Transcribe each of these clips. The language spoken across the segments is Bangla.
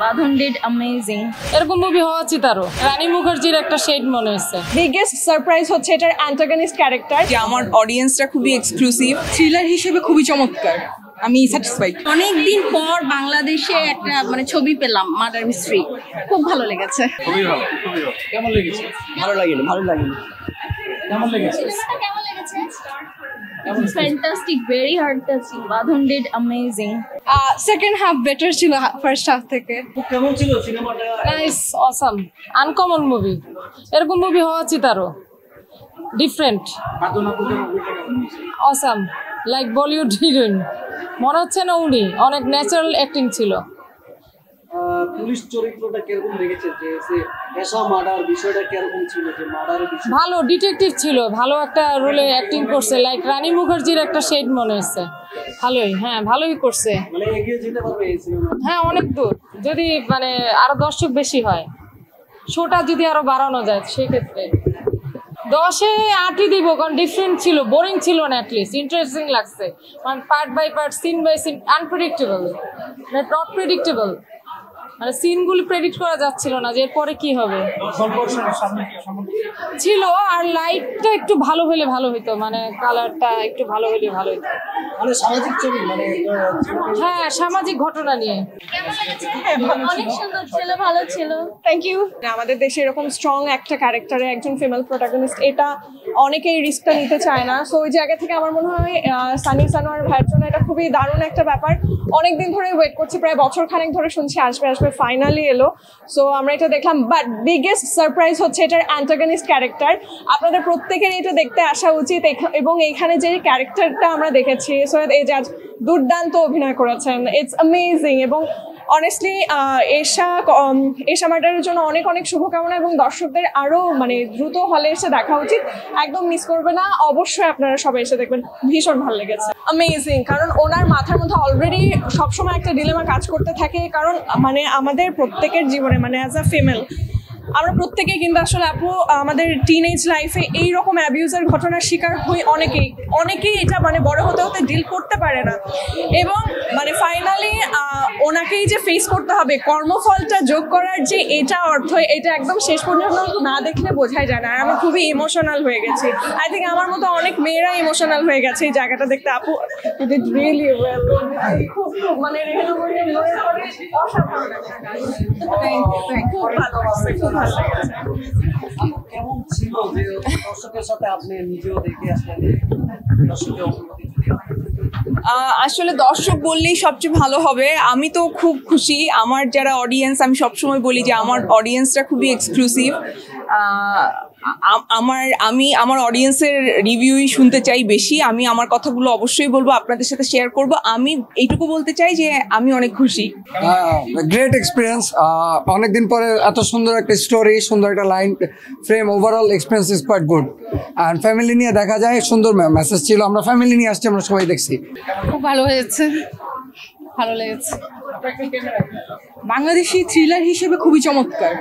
বাঁধন ডিড অ্যামেজিং। এরকম মুভি হওয়া উচিত আরো। রানী মুখার্জির একটা শেড মনে হচ্ছে। বিগেস্ট সারপ্রাইজ হচ্ছে এটার অ্যান্টাগনিস্ট ক্যারেক্টার, যে আমার অডিয়েন্সটা খুবই এক্সক্লুসিভ, থ্রিলার হিসেবে খুবই চমৎকার। আমি স্যাটিসফাইড। অনেকদিন পর বাংলাদেশে একটা ছবি পেলাম, মার্ডার মিস্ট্রি, খুব ভালো লেগেছে। খুবই ভালো, খুবই ভালো। কেমন লেগেছে? ভালো লাগেনি। কেমন লেগেছে? কেমন লেগেছে? Fantastic, very heart touching. Badhon did amazing. Second half better ছিল ফার্স্ট হাফ থেকে। কেমন ছিল সিনেমাটা? Nice, awesome, uncommon movie. এরকম মুভি হওয়া উচিত আরো, different, awesome, like Bollywood heroine. মনে হচ্ছে না উনি অনেক ন্যাচারাল অ্যাক্টিং ছিল। পুলিশ চরিত্রটা কিরকম দেখেছে, যে পেশা মার্ডার বিষয়টা কিরকম ছিল, যে মার্ডারের বিষয়? ভালো ডিটেকটিভ ছিল, ভালো একটা রোলে অ্যাক্টিং করছে, লাইক রানী মুখার্জির একটা শেড মনে হচ্ছে। ভালোই, হ্যাঁ ভালোই করছে। মানে এগিয়ে যেতে পারবে এই সিনেমা? হ্যাঁ অনেক দূর, যদি আরো দর্শক বেশি হয়, শোটা যদি আরো বাড়ানো যায় সেক্ষেত্রে 10-এ 8ই দিব, কারণ ডিফারেন্ট ছিল, বোরিং ছিল না, অ্যাটলিস্ট ইন্টারেস্টিং লাগছে। Part by part, scene by scene, unpredictable, not predictable. সিনগুলি প্রেডিক্ট করা যাচ্ছিল না যে এরপরে কি হবে ছিল। আর লাইটটা একটু ভালো হলে ভালো হইতো, কালারটা একটু ভালো হলে ভালো হইতো। সামাজিক ছবি, হ্যাঁ সামাজিক ঘটনা নিয়ে। অনেক সুন্দর ছিল, ভালো ছিল। Thank you. আমাদের দেশে এরকম স্ট্রং একটা ক্যারেক্টারে একজন ফিমেল প্রোটাগনিস্ট, এটা অনেকেই রিস্কটা নিতে চায় না। সো ওই জায়গা থেকে আমার মনে হয় সানি সানোয়ার ভাইয়ের জন্য এটা খুবই দারুণ একটা ব্যাপার। অনেকদিন ধরে ওয়েট করছি, প্রায় বছর খানেক ধরে শুনছি আসবে, ফাইনালি এলো। সো আমরা এটা দেখলাম, বাট বিগেস্ট সারপ্রাইজ হচ্ছে এটার অ্যান্টাগনিস্ট ক্যারেক্টার। আপনাদের প্রত্যেকেরই এটা দেখতে আসা উচিত। এবং এইখানে যে ক্যারেক্টারটা আমরা দেখেছি, সৈয়দ এজাজ দুর্দান্ত অভিনয় করেছেন, ইটস অ্যামেজিং। এবং অনেস্টলি এশা মার্ডারের জন্য অনেক অনেক শুভকামনা, এবং দর্শকদের আরও দ্রুত হলে এসে দেখা উচিত, একদম মিস করবে না। অবশ্যই আপনারা সবাই এসে দেখবেন, ভীষণ ভালো লেগেছে, অ্যামেজিং। কারণ ওনার মাথার মধ্যে অলরেডি সবসময় একটা ডিলেমা কাজ করতে থাকে, কারণ আমাদের প্রত্যেকের জীবনে অ্যাজ আ ফিমেল আমরা প্রত্যেকেই কিন্তু আসলে আমাদের টিনেজ লাইফে এইরকম অ্যাবিউজের ঘটনার শিকার হই অনেকেই এটা বড় হতে হতে ডিল করতে পারে না। এবং ফাইনালি ওনাকেই যে ফেস করতে হবে, কর্মফলটা যোগ করার যে এটা অর্থ, এটা একদম শেষ পর্যন্ত না দেখলে বোঝাই যায় না। আর আমি খুবই ইমোশনাল হয়ে গেছি। আই থিঙ্ক আমার মতো অনেক মেয়েরা ইমোশনাল হয়ে গেছে এই জায়গাটা দেখতে। আপু ডিড রিয়েলি ওয়েল, খুব অসাধারণ একটা কাজ। খুব ভালো, খুব ভালো লেগেছে। কেমন ছিল যে দর্শকের সাথে আপনি নিজেও দেখে আসলেন, দর্শকের অনুভূতি? আসলে দর্শক বললেই সবচেয়ে ভালো হবে। আমি তো খুব খুশি। আমার যারা অডিয়েন্স, আমি সবসময় বলি যে আমার অডিয়েন্সটা খুবই এক্সক্লুসিভ। আমি আমার অডিয়েন্সের রিভিউই শুনতে চাই বেশি। আমি আমার কথাগুলো অবশ্যই বলবো, আপনাদের সাথে শেয়ার করব। আমি এইটুকু বলতে চাই যে আমি অনেক খুশি। Great experience. অনেকদিন পরে এত সুন্দর একটা স্টোরি, সুন্দর একটা line frame, overall experience is quite good. And family নিয়ে দেখা যায়, সুন্দর মেসেজ ছিল। আমরা ফ্যামিলি নিয়ে আসছি, আমরা সবাই দেখছি। খুব ভালো হয়েছে, ভালো লেগেছে। বাংলাদেশি থ্রিলার হিসেবে খুবই চমৎকার।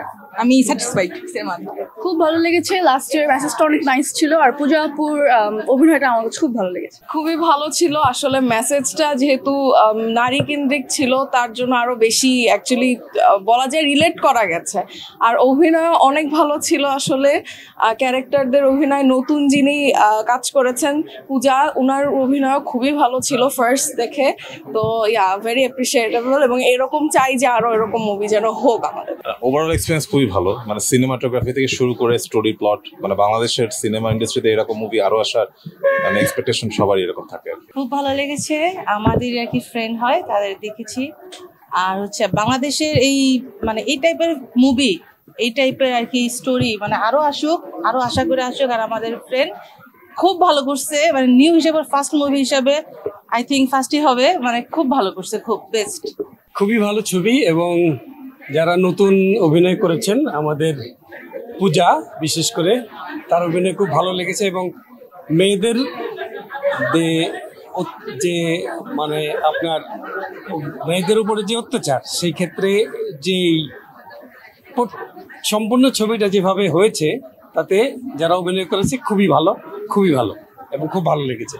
আমি স্যাটিসফাইড সিনেমা। খুব ভালো লেগেছে। লাস্ট ইয়ার মেসেজটা অনেক নাইস ছিল, আর পূজা আপুর অভিনয়টা আমার কাছে খুব ভালো লেগেছে। খুবই ভালো ছিল। আসলে মেসেজটা যেহেতু নারী কেন্দ্রিক ছিল, তার জন্য আরো বেশি অ্যাকচুয়ালি বলা যায় রিলেট করা গেছে। আর অভিনয় অনেক ভালো ছিল। আসলে ক্যারেক্টারদের অভিনয়, নতুন যিনি কাজ করেছেন পূজা, ওনার অভিনয় খুবই ভালো ছিল ফার্স্ট দেখে। তো ভেরি অ্যাপ্রিসিয়েটেবল, এবং এরকম চাই যে আরো এরকম মুভি যেন হোক আমাদের। ওভারঅল এক্সপিরিয়েন্স খুবই ভালো, সিনেমাটোগ্রাফি থেকে শুরু করে স্টোরি প্লট, বাংলাদেশের সিনেমা ইন্ডাস্ট্রিতে এরকম মুভি আরো আসার এক্সপেকটেশন সবারই এরকম থাকে। খুব ভালো লেগেছে। আমাদের আর কি ফ্রেন্ড হয়, তাদের দেখেছি। আর বাংলাদেশের এই এই টাইপের মুভি, এই টাইপের আর কি স্টোরি আরো আসুক, আরো আশা করে আসুক। আর আমাদের ফ্রেন্ড খুব ভালো করছে, নিউ হিসেবে ফার্স্ট মুভি হিসেবে আই থিঙ্ক ফার্স্টই হবে। খুব ভালো করছে, খুব বেস্ট। খুবই ভালো ছবি, এবং যারা নতুন অভিনয় করেছেন, আমাদের পূজা বিশেষ করে, তার অভিনয় খুব ভালো লেগেছে। এবং মেয়েদের যে আপনার মেয়েদের উপরে যে অত্যাচার, সেই ক্ষেত্রে যেই সম্পূর্ণ ছবিটা যেভাবে হয়েছে, তাতে যারা অভিনয় করেছে খুবই ভালো, খুবই ভালো, এবং খুব ভালো লেগেছে।